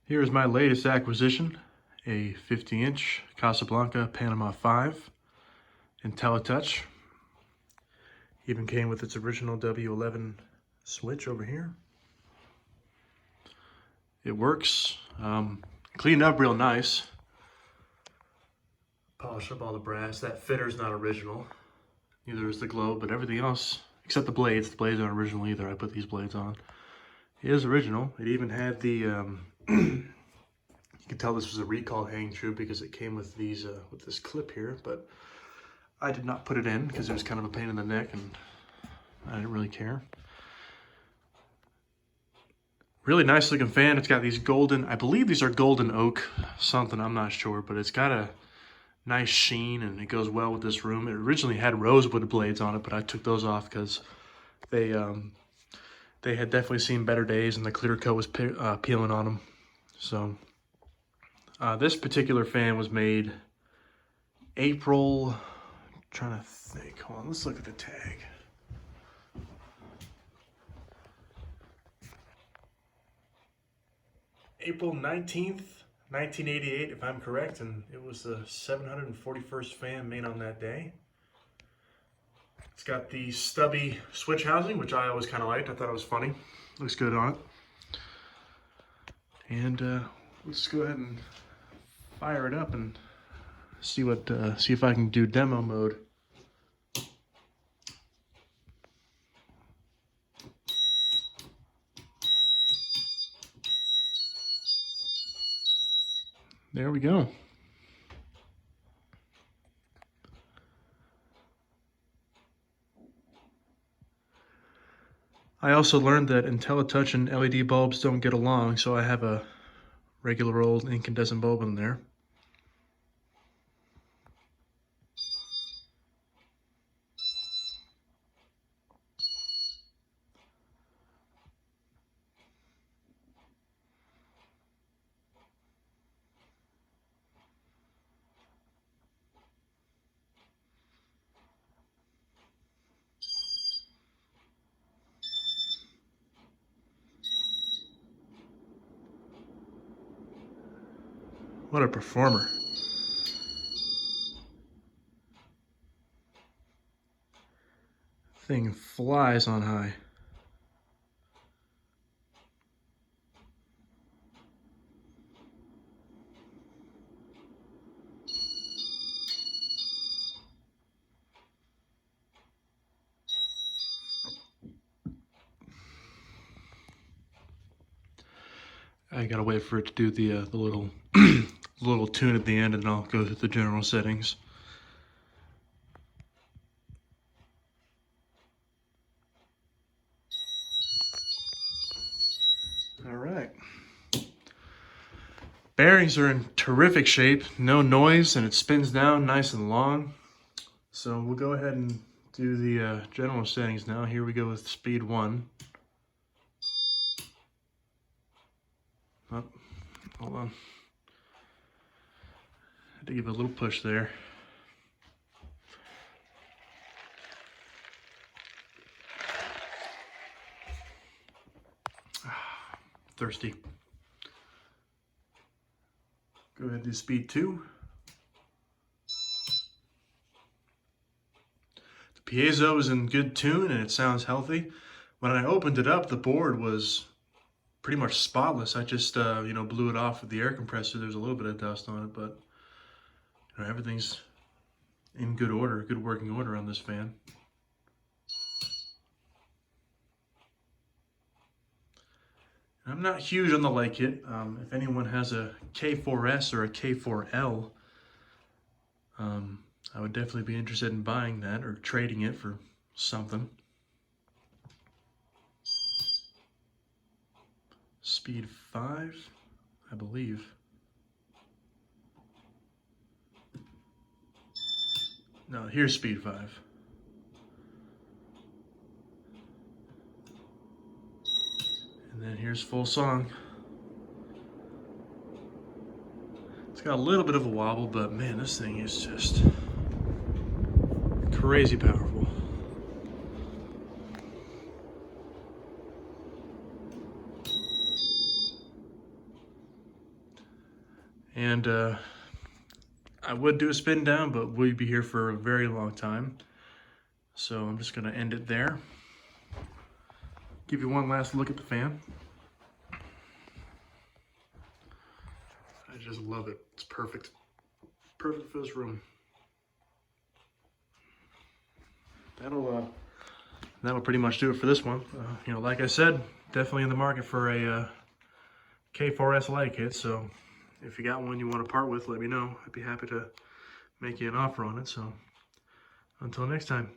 Here is my latest acquisition, a 50-inch Casablanca Panama 5 Inteli-touch. Even came with its original W11 switch over here. It works, cleaned up real nice. Polished up all the brass. That fitter's not original. Neither is the globe, but everything else, except the blades. The blades aren't original either. I put these blades on. It is original. It even had the, you can tell this was a recall hang true because it came with these, with this clip here, but I did not put it in because it was kind of a pain in the neck and I didn't really care. Really nice looking fan. It's got these golden, I believe these are golden oak something, I'm not sure, but it's got a nice sheen and it goes well with this room. It originally had rosewood blades on it, but I took those off because they had definitely seen better days and the clear coat was peeling on them. So this particular fan was made April, trying to think, hold on, let's look at the tag. April 19th, 1988, if I'm correct, and it was the 741st fan made on that day. It's got the stubby switch housing, which I always kind of liked. I thought it was funny. Looks good on it. And let's go ahead and fire it up and see if I can do demo mode. There we go. I also learned that Inteli-touch and LED bulbs don't get along, so I have a regular old incandescent bulb in there. What a performer. Thing flies on high. I gotta wait for it to do the little little tune at the end, and I'll go through the general settings. All right. Bearings are in terrific shape, no noise, and it spins down nice and long. So we'll go ahead and do the general settings now. Here we go with speed 1. Oh, hold on. Had to give it a little push there. Thirsty. Go ahead and do speed 2. The piezo is in good tune and it sounds healthy. When I opened it up, the board was pretty much spotless. I just blew it off with the air compressor. There's a little bit of dust on it, but everything's in good order, good working order on this fan. I'm not huge on the light kit. If anyone has a K4S or a K4L, I would definitely be interested in buying that or trading it for something. Speed 5, I believe. No, here's speed 5. And then here's full song. It's got a little bit of a wobble, but man, this thing is just crazy powerful. And I would do a spin down, but we'll be here for a very long time. So I'm just gonna end it there. Give you one last look at the fan. I just love it. It's perfect. Perfect for this room. That'll pretty much do it for this one. You know, like I said, definitely in the market for a K4S light kit. So if you got one you want to part with, let me know. I'd be happy to make you an offer on it. So until next time.